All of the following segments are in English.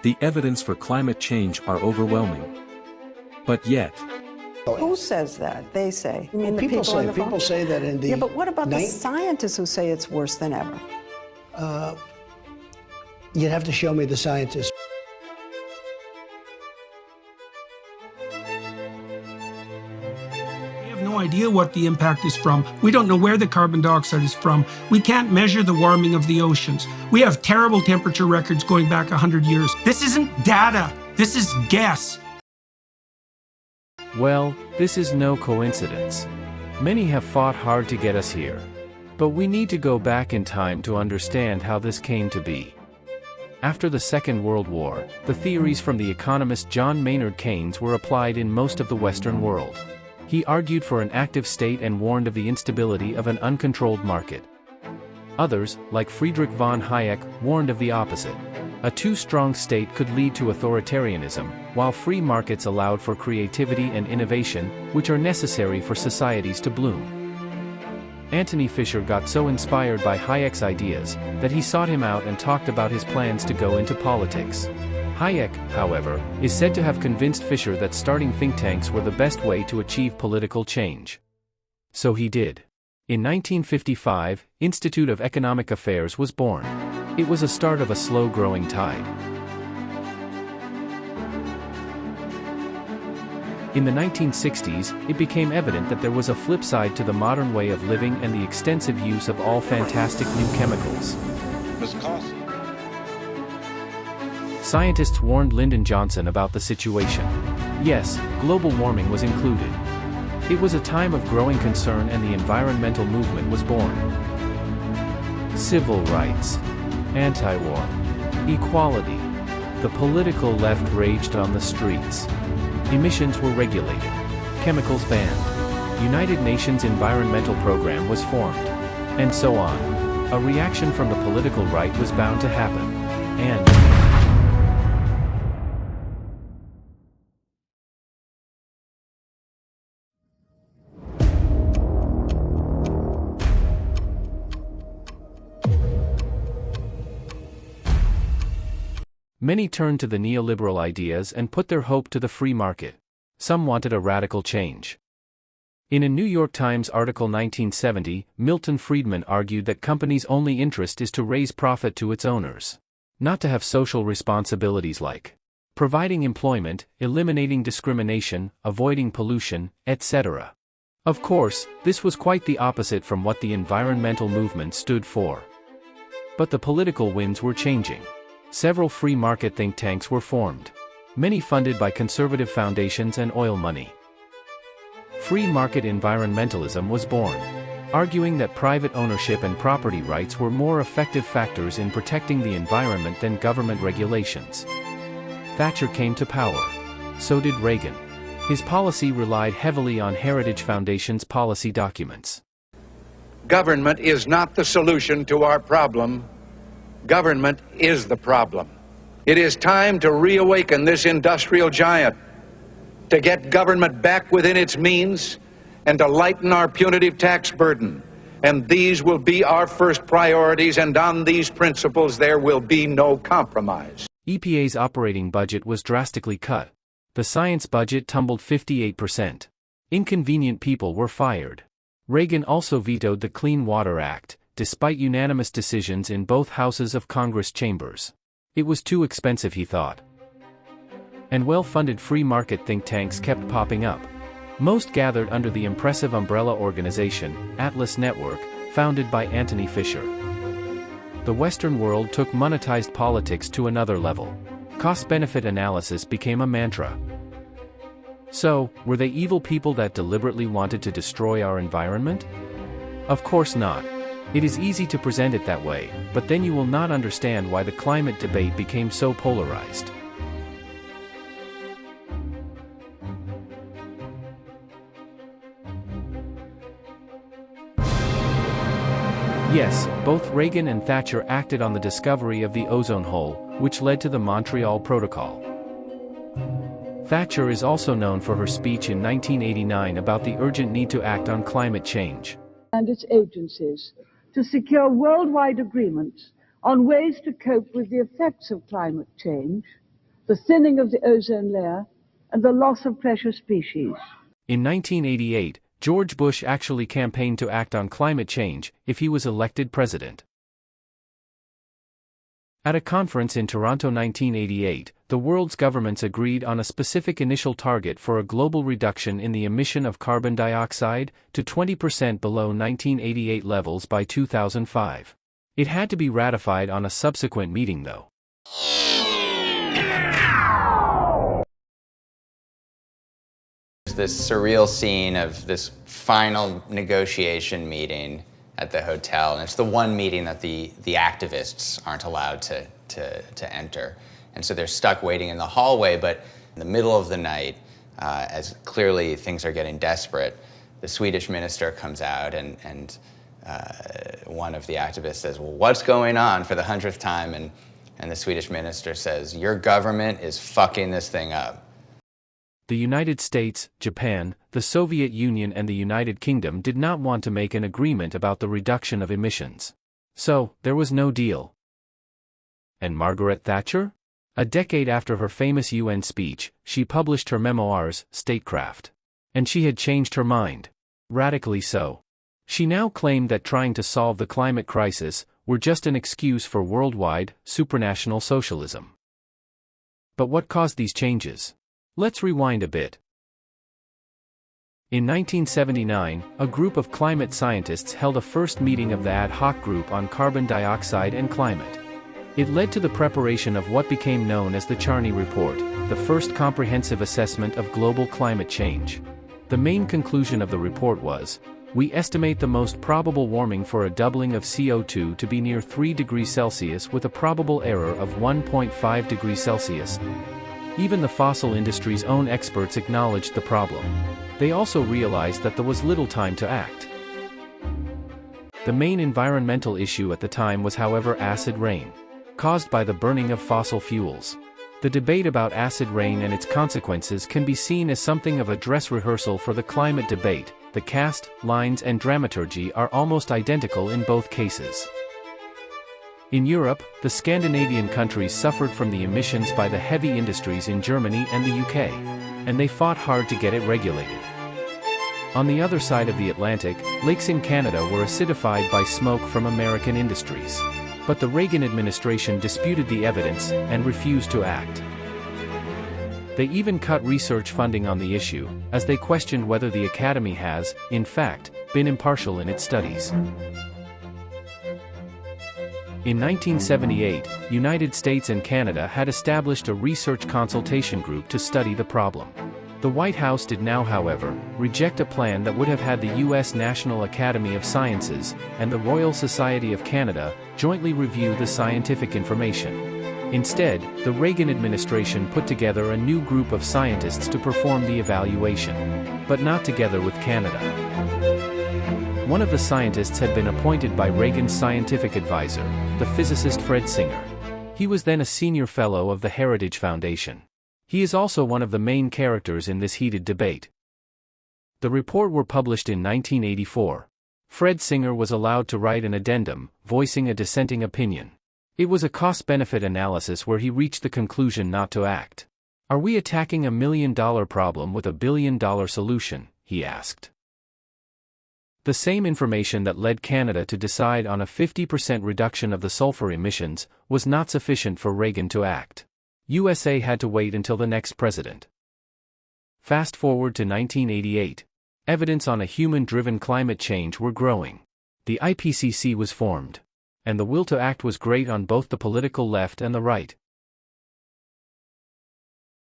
The evidence for climate change are overwhelming. But yet, who says that? They say. You mean Well, the people on the phone? people say that in the... Yeah, but what about the scientists who say it's worse than ever? You'd have to show me the scientists. We have no idea what the impact is from. We don't know where the carbon dioxide is from. We can't measure the warming of the oceans. We have terrible temperature records going back 100 years. This isn't data. This is guess. Well, this is no coincidence. Many have fought hard to get us here. But we need to go back in time to understand how this came to be. After the Second World War, the theories from the economist John Maynard Keynes were applied in most of the Western world. He argued for an active state and warned of the instability of an uncontrolled market. Others, like Friedrich von Hayek, warned of the opposite. A too-strong state could lead to authoritarianism, while free markets allowed for creativity and innovation, which are necessary for societies to bloom. Anthony Fisher got so inspired by Hayek's ideas that he sought him out and talked about his plans to go into politics. Hayek, however, is said to have convinced Fisher that starting think tanks were the best way to achieve political change. So he did. In 1955, Institute of Economic Affairs was born. It was a start of a slow-growing tide. In the 1960s, it became evident that there was a flip side to the modern way of living and the extensive use of all fantastic new chemicals. Scientists warned Lyndon Johnson about the situation. Yes, global warming was included. It was a time of growing concern and the environmental movement was born. Civil rights, anti-war, equality. The political left raged on the streets. Emissions were regulated. Chemicals banned. United Nations Environmental Program was formed. And so on. A reaction from the political right was bound to happen. And many turned to the neoliberal ideas and put their hope to the free market. Some wanted a radical change. In a New York Times article 1970, Milton Friedman argued that companies' only interest is to raise profit to its owners, not to have social responsibilities like providing employment, eliminating discrimination, avoiding pollution, etc. Of course, this was quite the opposite from what the environmental movement stood for. But the political winds were changing. Several free market think tanks were formed, many funded by conservative foundations and oil money. Free market environmentalism was born, arguing that private ownership and property rights were more effective factors in protecting the environment than government regulations. Thatcher came to power. So did Reagan. His policy relied heavily on Heritage Foundation's policy documents. Government is not the solution to our problem. Government is the problem. It is time to reawaken this industrial giant, to get government back within its means, and to lighten our punitive tax burden. And these will be our first priorities, and on these principles there will be no compromise. EPA's operating budget was drastically cut. The science budget tumbled 58%. Inconvenient people were fired. Reagan also vetoed the Clean Water Act, despite unanimous decisions in both houses of Congress chambers. It was too expensive, he thought. And well-funded free market think tanks kept popping up. Most gathered under the impressive umbrella organization, Atlas Network, founded by Anthony Fisher. The Western world took monetized politics to another level. Cost-benefit analysis became a mantra. So, were they evil people that deliberately wanted to destroy our environment? Of course not. It is easy to present it that way, but then you will not understand why the climate debate became so polarized. Yes, both Reagan and Thatcher acted on the discovery of the ozone hole, which led to the Montreal Protocol. Thatcher is also known for her speech in 1989 about the urgent need to act on climate change. And its agencies to secure worldwide agreements on ways to cope with the effects of climate change the thinning of the ozone layer, and the loss of precious species. In 1988, George Bush actually campaigned to act on climate change if he was elected president. At a conference in Toronto 1988, the world's governments agreed on a specific initial target for a global reduction in the emission of carbon dioxide to 20% below 1988 levels by 2005. It had to be ratified on a subsequent meeting though. This surreal scene of this final negotiation meeting at the hotel, and it's the one meeting that the activists aren't allowed to enter. And so they're stuck waiting in the hallway, but in the middle of the night, as clearly things are getting desperate, the Swedish minister comes out and one of the activists says, well, what's going on for the 100th time? And the Swedish minister says, your government is fucking this thing up. The United States, Japan, the Soviet Union and the United Kingdom did not want to make an agreement about the reduction of emissions. So, there was no deal. And Margaret Thatcher? A decade after her famous UN speech, she published her memoirs, Statecraft. And she had changed her mind. Radically so. She now claimed that trying to solve the climate crisis were just an excuse for worldwide, supranational socialism. But what caused these changes? Let's rewind a bit. In 1979, a group of climate scientists held a first meeting of the ad hoc group on carbon dioxide and climate. It led to the preparation of what became known as the Char Report, the first comprehensive assessment of global climate change. The main conclusion of the report was, we estimate the most probable warming for a doubling of CO2 to be near 3 degrees Celsius with a probable error of 1.5 degrees Celsius. Even the fossil industry's own experts acknowledged the problem. They also realized that there was little time to act. The main environmental issue at the time was, however, acid rain, caused by the burning of fossil fuels. The debate about acid rain and its consequences can be seen as something of a dress rehearsal for the climate debate. The cast, lines and dramaturgy are almost identical in both cases. In Europe, the Scandinavian countries suffered from the emissions by the heavy industries in Germany and the UK, and they fought hard to get it regulated. On the other side of the Atlantic, lakes in Canada were acidified by smoke from American industries. But the Reagan administration disputed the evidence and refused to act. They even cut research funding on the issue, as they questioned whether the Academy has, in fact, been impartial in its studies. In 1978, United States and Canada had established a research consultation group to study the problem. The White House did now, however, reject a plan that would have had the U.S. National Academy of Sciences and the Royal Society of Canada jointly review the scientific information. Instead, the Reagan administration put together a new group of scientists to perform the evaluation, but not together with Canada. One of the scientists had been appointed by Reagan's scientific advisor, the physicist Fredrickson. He was then a senior fellow of the Heritage Foundation. He is also one of the main characters in this heated debate. The report were published in 1984. Fredrickson was allowed to write an addendum, voicing a dissenting opinion. It was a cost-benefit analysis where he reached the conclusion not to act. Are we attacking $1 million problem with $1 billion solution? He asked. The same information that led Canada to decide on a 50% reduction of the sulfur emissions was not sufficient for Reagan to act. USA had to wait until the next president. Fast forward to 1988. Evidence on a human-driven climate change were growing. The IPCC was formed. And the will to act was great on both the political left and the right.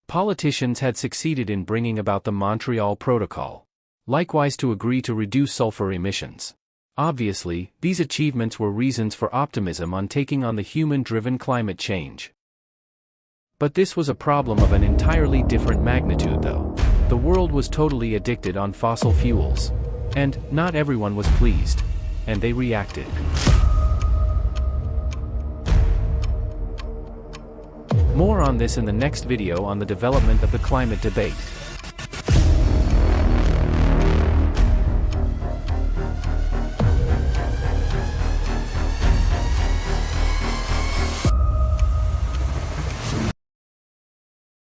Politicians had succeeded in bringing about the Montreal Protocol. Likewise to agree to reduce sulfur emissions. Obviously, these achievements were reasons for optimism on taking on the human-driven climate change. But this was a problem of an entirely different magnitude though. The world was totally addicted on fossil fuels. And, not everyone was pleased. And they reacted. More on this in the next video on the development of the climate debate.